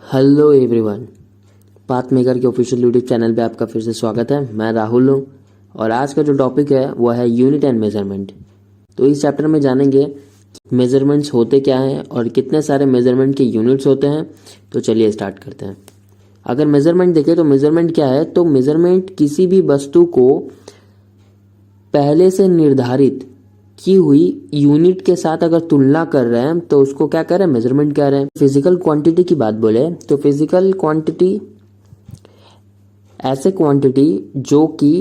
Hello everyone, path maker के official YouTube channel पे आपका फिर से स्वागत है। मैं राहुल हूँ और आज का जो टॉपिक है वो है यूनिट एंड मेजरमेंट। तो इस चैप्टर में जानेंगे मेजरमेंट्स होते क्या हैं और कितने सारे मेजरमेंट के यूनिट्स होते हैं। तो चलिए स्टार्ट करते हैं। अगर मेजरमेंट देखें तो मेजरमेंट क्या है, तो मेजरमेंट किसी भी वस्तु को पहले से निर्धारित की हुई यूनिट के साथ अगर तुलना कर रहे हैं तो उसको क्या कह रहे हैं, मेजरमेंट कह रहे हैं। फिजिकल क्वांटिटी की बात बोले तो फिजिकल क्वांटिटी ऐसे क्वांटिटी जो कि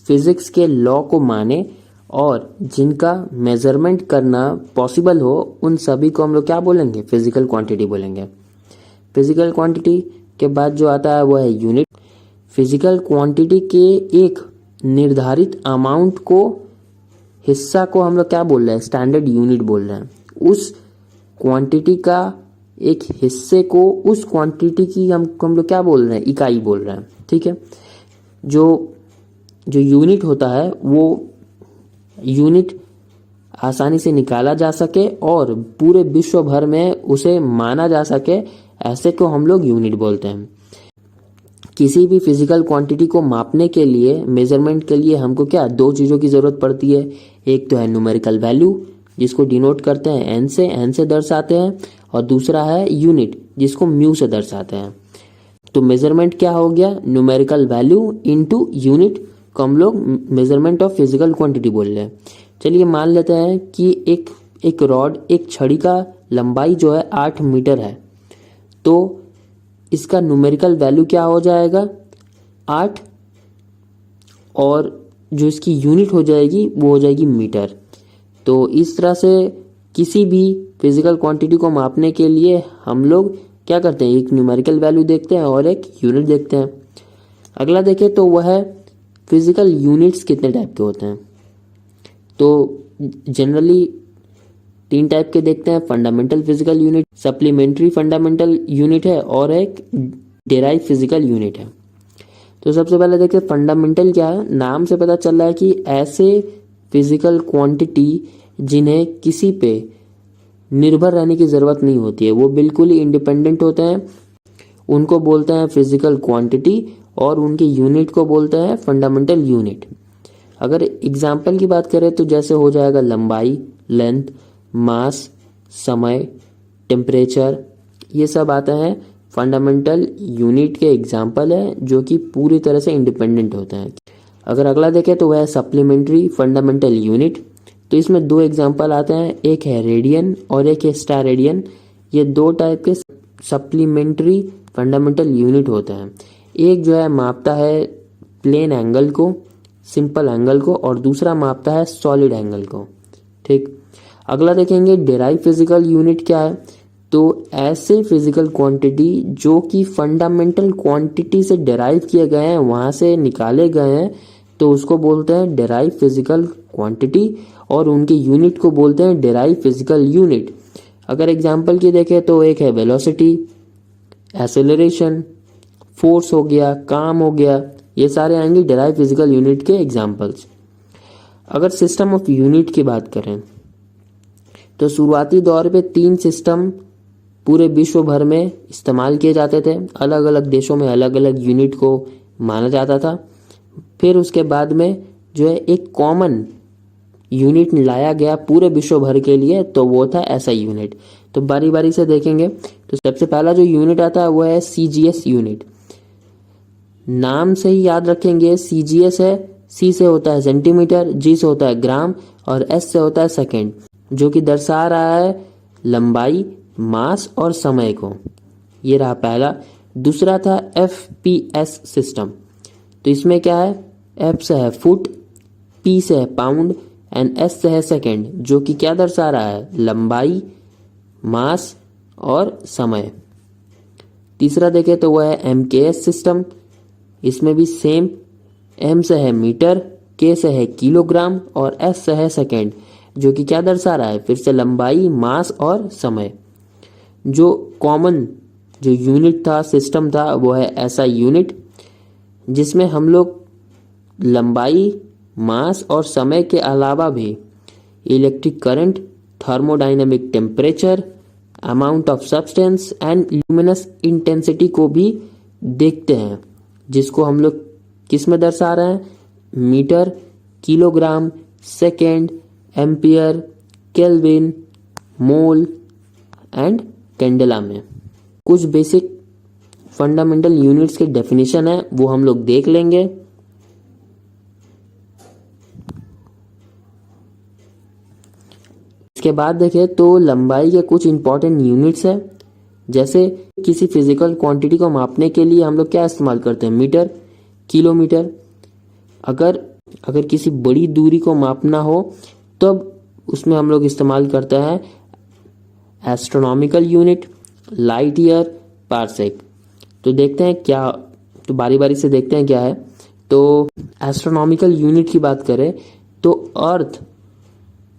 फिजिक्स के लॉ को माने और जिनका मेजरमेंट करना पॉसिबल हो, उन सभी को हम लोग क्या बोलेंगे, फिजिकल क्वांटिटी बोलेंगे। फिजिकल क्वांटिटी के बाद जो आता है वो है यूनिट। फिजिकल क्वांटिटी के एक निर्धारित अमाउंट को, हिस्सा को हम लोग क्या बोल रहे हैं, स्टैंडर्ड यूनिट बोल रहे हैं। उस क्वांटिटी का एक हिस्से को, उस क्वांटिटी की हम लोग क्या बोल रहे हैं, इकाई बोल रहे हैं। ठीक है, जो जो यूनिट होता है वो यूनिट आसानी से निकाला जा सके और पूरे विश्व भर में उसे माना जा सके, ऐसे को हम लोग यूनिट बोलते हैं। किसी भी फिजिकल क्वांटिटी को मापने के लिए, मेजरमेंट के लिए हमको क्या, दो चीज़ों की ज़रूरत पड़ती है। एक तो है न्यूमेरिकल वैल्यू जिसको डिनोट करते हैं एन से दर्शाते हैं, और दूसरा है यूनिट जिसको म्यू से दर्शाते हैं। तो मेजरमेंट क्या हो गया, न्यूमेरिकल वैल्यू इनटू यूनिट को हम लोग मेजरमेंट ऑफ फिजिकल क्वांटिटी बोल रहे हैं। चलिए मान लेते हैं कि एक रॉड, एक छड़ी का लंबाई जो है 8 मीटर है, तो इसका न्यूमेरिकल वैल्यू क्या हो जाएगा, 8, और जो इसकी यूनिट हो जाएगी वो हो जाएगी मीटर। तो इस तरह से किसी भी फिजिकल क्वांटिटी को मापने के लिए हम लोग क्या करते हैं, एक न्यूमेरिकल वैल्यू देखते हैं और एक यूनिट देखते हैं। अगला देखें तो वह है फिजिकल यूनिट्स कितने टाइप के होते हैं। तो जनरली 3 टाइप के देखते हैं, fundamental physical unit, supplementary fundamental unit है और एक डेराइव फिजिकल यूनिट है। तो सबसे पहले देखते हैं फंडामेंटल क्या है। नाम से पता चल रहा है कि ऐसे फिजिकल क्वांटिटी जिन्हें किसी पे निर्भर रहने की ज़रूरत नहीं होती है, वो बिल्कुल ही इंडिपेंडेंट होते हैं, उनको बोलते हैं फिजिकल क्वांटिटी, और उनके यूनिट को बोलते हैं फंडामेंटल यूनिट। अगर एग्जाम्पल की बात करें तो जैसे हो जाएगा लंबाई, लेंथ, मास, समय, टेम्परेचर, ये सब आते हैं फंडामेंटल यूनिट के एग्जाम्पल है जो कि पूरी तरह से इंडिपेंडेंट होते हैं। अगर अगला देखें तो वह है सप्लीमेंट्री फंडामेंटल यूनिट। तो इसमें 2 एग्जाम्पल आते हैं, एक है रेडियन और एक है स्टार रेडियन। ये 2 टाइप के सप्लीमेंट्री फंडामेंटल यूनिट होते हैं। एक जो है मापता है प्लेन एंगल को, सिंपल एंगल को, और दूसरा मापता है सॉलिड एंगल को। ठीक, अगला देखेंगे डेराइव फिजिकल यूनिट क्या है। तो ऐसे फिजिकल क्वांटिटी जो कि फंडामेंटल क्वांटिटी से डेराइव किए गए हैं, वहां से निकाले गए हैं, तो उसको बोलते हैं डेराइव फिजिकल क्वांटिटी, और उनके यूनिट को बोलते हैं डेराइव फिजिकल यूनिट। अगर एग्जांपल की देखें तो एक है वेलोसिटी, एक्सेलरेशन, फोर्स हो गया, काम हो गया, ये सारे आएंगे डेराइव फिजिकल यूनिट के एग्जांपल्स। अगर सिस्टम ऑफ यूनिट की बात करें तो शुरुआती दौर पे 3 सिस्टम पूरे विश्व भर में इस्तेमाल किए जाते थे। अलग अलग देशों में अलग अलग यूनिट को माना जाता था। फिर उसके बाद में जो है एक कॉमन यूनिट लाया गया पूरे विश्व भर के लिए, तो वो था एसआई यूनिट। तो बारी बारी से देखेंगे तो सबसे पहला जो यूनिट आता है वो है सीजीएस यूनिट। नाम से ही याद रखेंगे, सीजीएस है, सी से होता है सेंटीमीटर, जी से होता है ग्राम, और एस से होता है सेकेंड, जो कि दर्शा रहा है लंबाई, मास और समय को। ये रहा पहला। दूसरा था एफपीएस सिस्टम। तो इसमें क्या है, एफ से है फुट, पी से है पाउंड, एंड एस से है सेकेंड, जो कि क्या दर्शा रहा है, लंबाई, मास और समय। तीसरा देखें तो वह है एमकेएस सिस्टम। इसमें भी सेम, एम से है मीटर, के से है किलोग्राम, और एस से है सेकेंड, जो कि क्या दर्शा रहा है, फिर से लंबाई, मास और समय। जो कॉमन जो यूनिट था, सिस्टम था, वो है एसआई यूनिट, जिसमें हम लोग लंबाई, मास और समय के अलावा भी electric current, thermodynamic temperature amount of substance and luminous intensity को भी देखते हैं, जिसको हम लोग किस में दर्शा रहे हैं, metre, kilogram, second, ampere, kelvin, mole and candela में। कुछ बेसिक फंडामेंटल यूनिट्स के डेफिनेशन है वो हम लोग देख लेंगे। इसके बाद देखें तो लंबाई के कुछ इंपॉर्टेंट यूनिट्स है, जैसे किसी फिजिकल क्वांटिटी को मापने के लिए हम लोग क्या इस्तेमाल करते हैं, मीटर, किलोमीटर। अगर किसी बड़ी दूरी को मापना हो तब उसमें हम लोग इस्तेमाल करते हैं astronomical unit, light year, parsec. तो देखते हैं क्या, तो बारी बारी से देखते हैं क्या है। तो एस्ट्रोनॉमिकल यूनिट की बात करें तो अर्थ,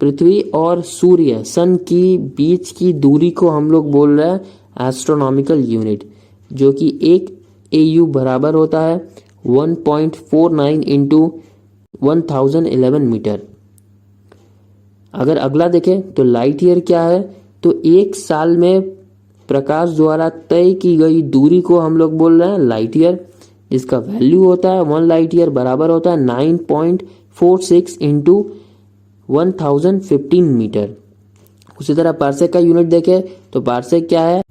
पृथ्वी और सूर्य, सन की बीच की दूरी को हम लोग बोल रहे हैं एस्ट्रोनॉमिकल यूनिट, जो कि एक AU बराबर होता है 1.49 इंटू 1011 मीटर। अगर अगला देखें तो लाइट ईयर क्या है, तो एक साल में प्रकाश द्वारा तय की गई दूरी को हम लोग बोल रहे हैं लाइट ईयर, जिसका वैल्यू होता है 1 लाइट ईयर बराबर होता है 9.46 इंटू 1015 मीटर। उसी तरह पार्सेक का यूनिट देखें तो पार्सेक क्या है,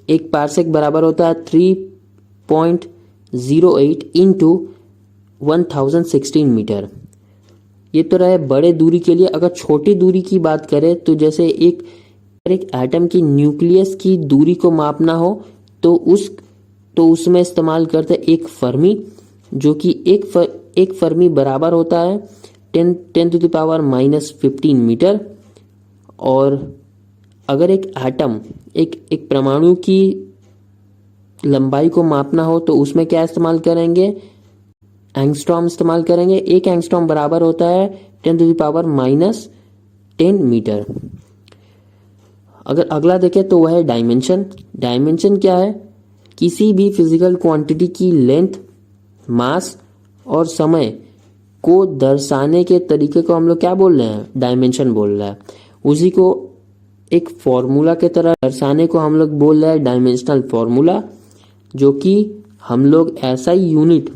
एक पार्सेक बराबर होता है 3.08 इंटू 1016 मीटर। ये तो रहे बड़े दूरी के लिए। अगर छोटी दूरी की बात करें तो जैसे एक एटम की न्यूक्लियस की दूरी को मापना हो तो उसमें इस्तेमाल करते हैं एक फर्मी, जो कि एक फर्मी बराबर होता है 10⁻⁻15 मीटर। और अगर एक एटम, एक परमाणु की लंबाई को मापना हो तो उसमें क्या इस्तेमाल करेंगे, एंगस्ट्रॉम इस्तेमाल करेंगे। एक एंगस्ट्रॉम बराबर होता है 10⁻10 मीटर। अगर अगला देखें तो वह है डायमेंशन। डायमेंशन क्या है, किसी भी फिजिकल क्वांटिटी की लेंथ, मास और समय को दर्शाने के तरीके को हम लोग क्या बोल रहे हैं, डायमेंशन बोल रहे हैं। उसी को एक फॉर्मूला के तरह दर्शाने को हम लोग बोल रहे हैं डायमेंशनल फॉर्मूला, जो कि हम लोग ऐसा ही यूनिट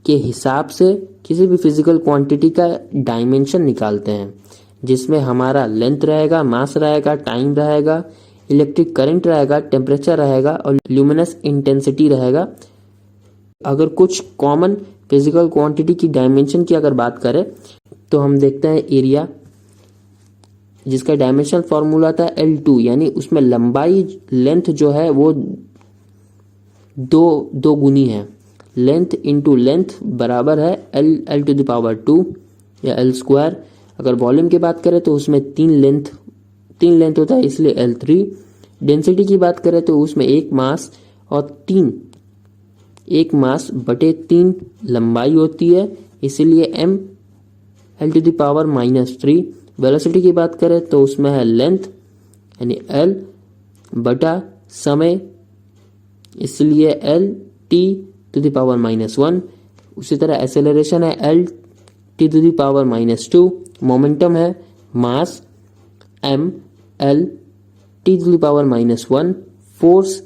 के हिसाब से किसी भी फिजिकल क्वांटिटी का डायमेंशन निकालते हैं, जिसमें हमारा लेंथ रहेगा, मास रहेगा, टाइम रहेगा, इलेक्ट्रिक करंट रहेगा, टेम्परेचर रहेगा और ल्यूमिनस इंटेंसिटी रहेगा। अगर कुछ कॉमन फिजिकल क्वांटिटी की डायमेंशन की अगर बात करें तो हम देखते हैं एरिया, जिसका डायमेंशनल फॉर्मूला था L2, यानी उसमें लंबाई, लेंथ जो है वो दो गुनी है। लेंथ इंटू लेंथ बराबर है L टू द पावर 2 या L स्क्वायर। अगर वॉल्यूम की बात करें तो उसमें तीन लेंथ होता है, इसलिए L3। डेंसिटी की बात करें तो उसमें एक मास बटे 3 लंबाई होती है, इसीलिए M L to the power -3। Velocity की बात करें तो उसमें है लेंथ यानी L बटा समय, इसलिए L T to the power -1। उसी तरह एक्सेलरेशन है L T to the power -2। Momentum है mass M L T to the power -1। Force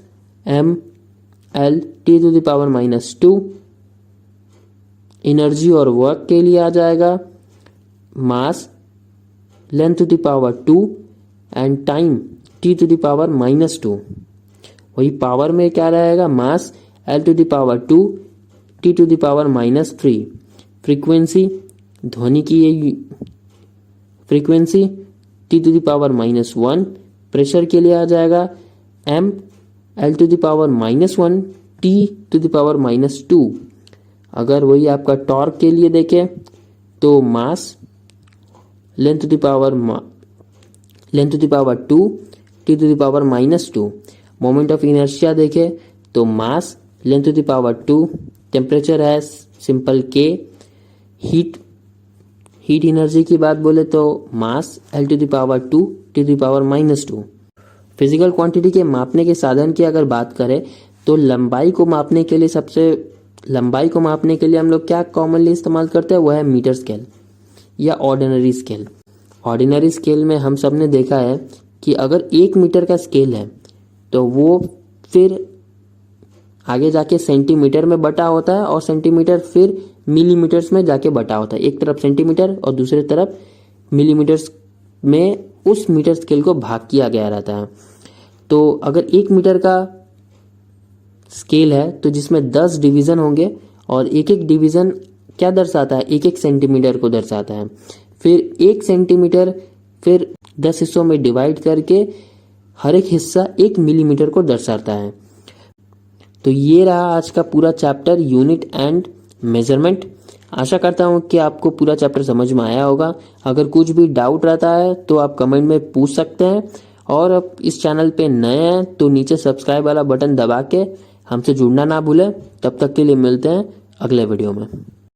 M L T to the power -2। Energy और वर्क के लिए आ जाएगा mass length to the power 2 and time T to the power -2। वही power में क्या रहेगा, mass L to the power 2 T to the power -3। Frequency, ध्वनि की ये frequency T to the power -1। Pressure के लिए आ जाएगा M L to the power -1 T to the power -2। अगर वही आपका टॉर्क के लिए देखें तो mass length to the power 2 T to the power -2। Moment of inertia देखें तो mass length to the power 2। Temperature है सिंपल K। हीट एनर्जी की बात बोले तो mass L to the power 2 T to the power -2। Physical quantity के मापने के साधन की अगर बात करें तो लंबाई को मापने के लिए हम लोग क्या कॉमनली इस्तेमाल करते हैं, वह है मीटर स्केल या ऑर्डिनरी स्केल। ऑर्डिनरी स्केल में हम सब ने देखा है कि अगर 1 मीटर का स्केल है तो वो फिर आगे जाके सेंटीमीटर में बटा होता है और सेंटीमीटर फिर मिलीमीटर्स में जाके बटा होता है। एक तरफ सेंटीमीटर और दूसरी तरफ मिलीमीटर्स में उस मीटर स्केल को भाग किया गया रहता है। तो अगर 1 मीटर का स्केल है तो जिसमें 10 डिवीजन होंगे और एक एक डिवीजन क्या दर्शाता है, एक एक सेंटीमीटर को दर्शाता है। फिर 1 सेंटीमीटर फिर 10 हिस्सों में डिवाइड करके हर एक हिस्सा 1 मिलीमीटर को दर्शाता है। तो ये रहा आज का पूरा चैप्टर यूनिट एंड मेजरमेंट। आशा करता हूँ कि आपको पूरा चैप्टर समझ में आया होगा। अगर कुछ भी डाउट रहता है तो आप कमेंट में पूछ सकते हैं, और अब इस चैनल पे नए हैं तो नीचे सब्सक्राइब वाला बटन दबा के हमसे जुड़ना ना भूलें। तब तक के लिए मिलते हैं अगले वीडियो में।